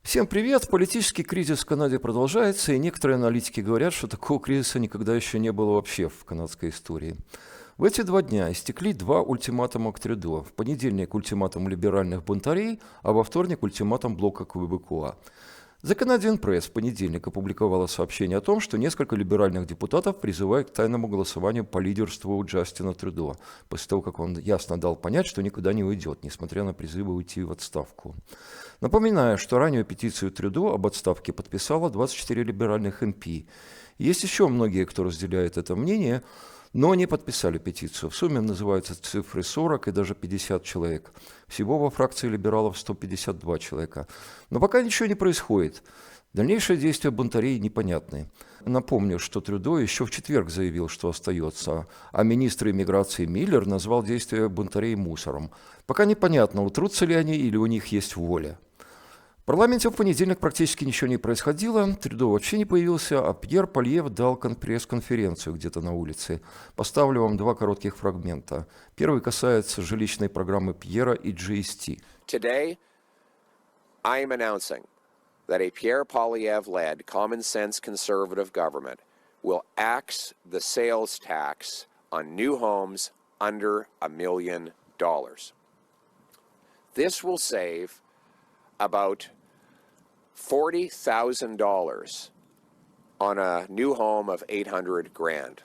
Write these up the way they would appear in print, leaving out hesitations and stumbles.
Всем привет! Политический кризис в Канаде продолжается, и некоторые аналитики говорят, что такого кризиса никогда еще не было вообще в канадской истории. В эти 2 дня истекли 2 ультиматума к Трюдо. В понедельник ультиматум либеральных бунтарей, а во вторник ультиматум блока Квебекуа. The Canadian Press в понедельник опубликовала сообщение о том, что несколько либеральных депутатов призывают к тайному голосованию по лидерству Джастина Трюдо, после того, как он ясно дал понять, что никуда не уйдет, несмотря на призывы уйти в отставку. Напоминаю, что раннюю петицию Трюдо об отставке подписало 24 либеральных МП. Есть еще многие, кто разделяет это мнение, но не подписали петицию. В сумме называются цифры 40 и даже 50 человек. Всего во фракции либералов 152 человека. Но пока ничего не происходит. Дальнейшие действия бунтарей непонятны. Напомню, что Трюдо еще в четверг заявил, что остается, а министр иммиграции Миллер назвал действия бунтарей мусором. Пока непонятно, утрутся ли они или у них есть воля. В парламенте в понедельник практически ничего не происходило, Трюдо вообще не появился, а Пьер Польев дал пресс-конференцию где-то на улице. Поставлю вам 2 коротких фрагмента. Первый касается жилищной программы Пьера и GST. Today, I am announcing that a Pierre Poilievre-led common-sense conservative government will axe the sales tax on new homes under $1 million. This will save about $40,000 on a new home of $800,000.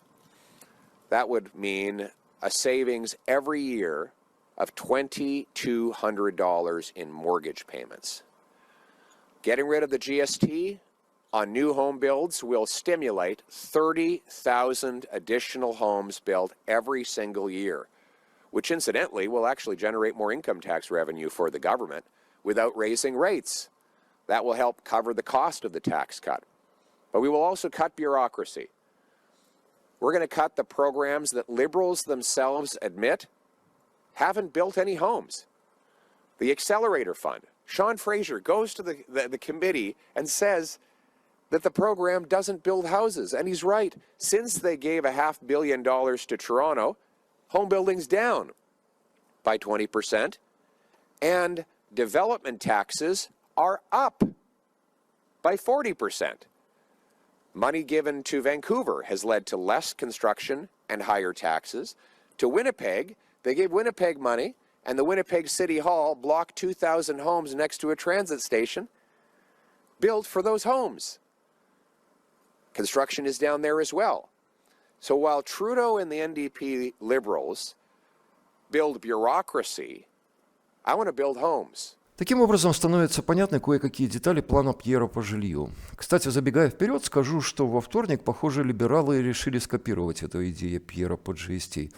That would mean a savings every year of $2,200 in mortgage payments. Getting rid of the GST on new home builds will stimulate 30,000 additional homes built every single year, which incidentally will actually generate more income tax revenue for the government without raising rates. That will help cover the cost of the tax cut. But we will also cut bureaucracy. We're going to cut the programs that liberals themselves admit haven't built any homes. The Accelerator Fund. Sean Fraser goes to the committee and says that the program doesn't build houses. And he's right. Since they gave $500 million to Toronto, home building's down by 20%. And development taxes are up by 40%. Money given to Vancouver has led to less construction and higher taxes. To Winnipeg, they gave Winnipeg money, and the Winnipeg City Hall blocked 2,000 homes next to a transit station built for those homes. Construction is down there as well. So while Trudeau and the NDP Liberals build bureaucracy, I want to build homes. Таким образом, становятся понятны кое-какие детали плана Пьера по жилью. Кстати, забегая вперед, скажу, что во вторник, похоже, либералы решили скопировать эту идею Пьера по GST.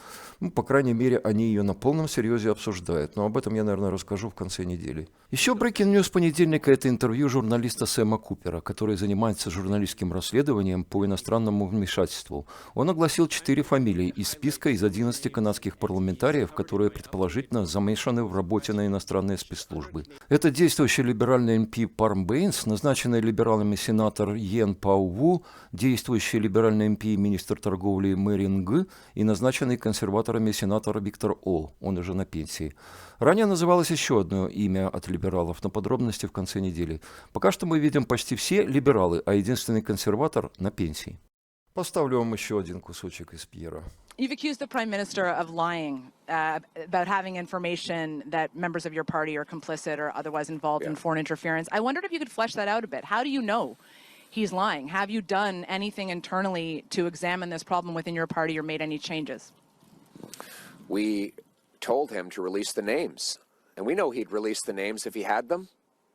По крайней мере, они ее на полном серьезе обсуждают, но об этом я, наверное, расскажу в конце недели. Еще breaking news понедельника – это интервью журналиста Сэма Купера, который занимается журналистским расследованием по иностранному вмешательству. Он огласил 4 фамилии из списка из 11 канадских парламентариев, которые предположительно замешаны в работе на иностранные спецслужбы. Это действующий либеральный МП Парм Бейнс, назначенный либералами сенатор Йен Пау Ву, действующий либеральный МП министр торговли Мэрин Г и назначенный консерваторами сенатор Виктор Ол, он уже на пенсии. Ранее называлось еще одно имя от либералов, но подробности в конце недели. Пока что мы видим почти все либералы, а единственный консерватор на пенсии. Поставлю вам еще один кусочек из Пьера. You've accused the Prime Minister of lying about having information that members of your party are complicit or otherwise involved in foreign interference. I wondered if you could flesh that out a bit. How do you know he's lying? Have you done anything internally to examine this problem within your party or made any changes? We told him to release the names, and we know he'd release the names if he had them.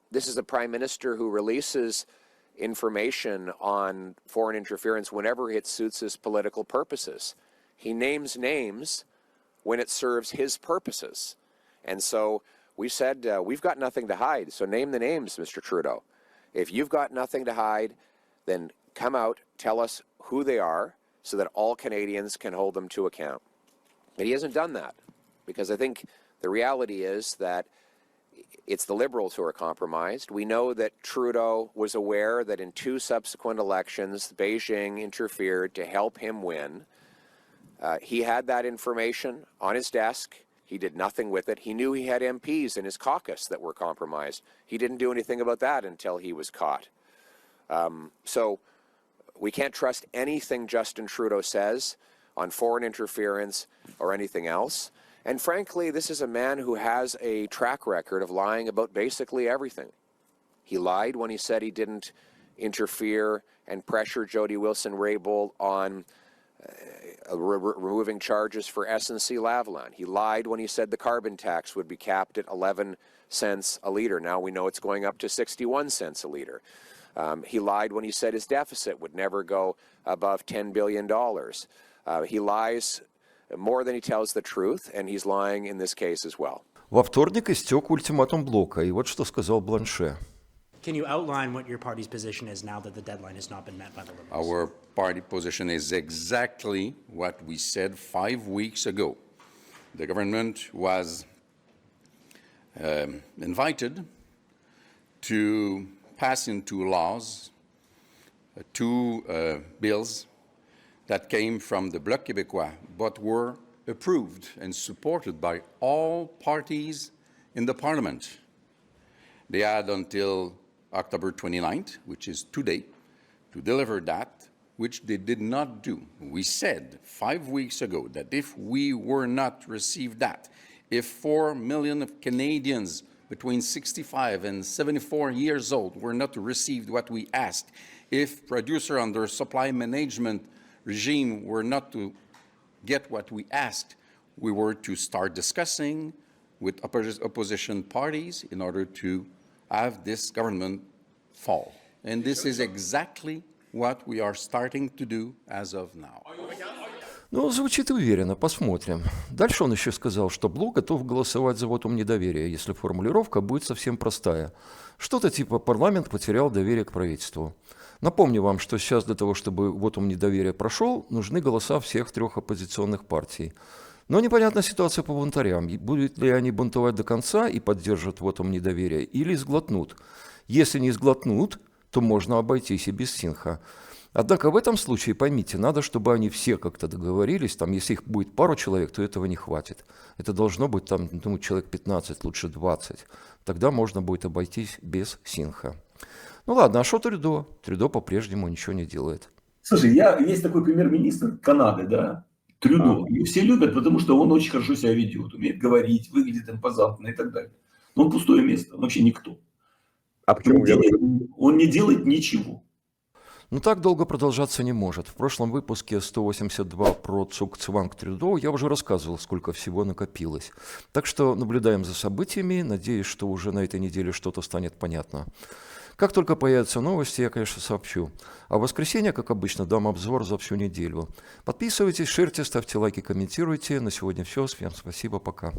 This is a Prime Minister who releases information on foreign interference whenever it suits his political purposes. He names names when it serves his purposes. And so we said, we've got nothing to hide, so name the names, Mr. Trudeau. If you've got nothing to hide, then come out, tell us who they are, so that all Canadians can hold them to account. But he hasn't done that, because I think the reality is that it's the Liberals who are compromised. We know that Trudeau was aware that in 2 subsequent elections, Beijing interfered to help him win. He had that information on his desk. He did nothing with it. He knew he had MPs in his caucus that were compromised. He didn't do anything about that until he was caught. So we can't trust anything Justin Trudeau says on foreign interference or anything else. And frankly, this is a man who has a track record of lying about basically everything. He lied when he said he didn't interfere and pressure Jody Wilson-Raybould on removing charges for SNC-Lavalin. He lied when he said the carbon tax would be capped at 11 cents a litre. Now we know it's going up to 61 cents a litre. He lied when he said his deficit would never go above $10 billion. He lies more than he tells the truth, and he's lying in this case as well. Во вторник истек ультиматум блока, и вот что сказал Бланше. Can you outline what your party's position is now that the deadline has not been met by the Liberals? Our party position is exactly what we said 5 weeks ago. The government was invited to pass into laws two bills that came from the Bloc Québécois, but were approved and supported by all parties in the parliament. They had until October 29th, which is today, to deliver that, which they did not do. We said 5 weeks ago that if we were not to receive that, if 4 million of Canadians between 65 and 74 years old were not to receive what we asked, if producer under supply management regime were not to get what we asked, we were to start discussing with opposition parties in order to have this government fall. And this is exactly what we are starting to do as of now. Ну, звучит уверенно, посмотрим. Дальше он еще сказал, что Блок готов голосовать за вотум недоверия, если формулировка будет совсем простая. Что-то типа «парламент потерял доверие к правительству». Напомню вам, что сейчас для того, чтобы вотум недоверия прошел, нужны голоса всех трех оппозиционных партий. Но непонятна ситуация по бунтарям. Будут ли они бунтовать до конца и поддержат вотум недоверия, или сглотнут? Если не сглотнут, то можно обойтись и без Синха. Однако в этом случае, поймите, надо, чтобы они все как-то договорились. Там, если их будет пару человек, то этого не хватит. Это должно быть там, ну, человек 15, лучше 20. Тогда можно будет обойтись без Синха. Ну ладно, а что Трюдо? Трюдо по-прежнему ничего не делает. Слушай, есть такой премьер-министр Канады, да, Трюдо. Его все любят, потому что он очень хорошо себя ведет, умеет говорить, выглядит импозантно и так далее. Но он пустое место, он вообще никто. А почему? Он не делает ничего. Но так долго продолжаться не может. В прошлом выпуске 182 про Цукцванг Трюдо я уже рассказывал, сколько всего накопилось. Так что наблюдаем за событиями, надеюсь, что уже на этой неделе что-то станет понятно. Как только появятся новости, я, конечно, сообщу. А в воскресенье, как обычно, дам обзор за всю неделю. Подписывайтесь, шерьте, ставьте лайки, комментируйте. На сегодня все. Всем спасибо, пока.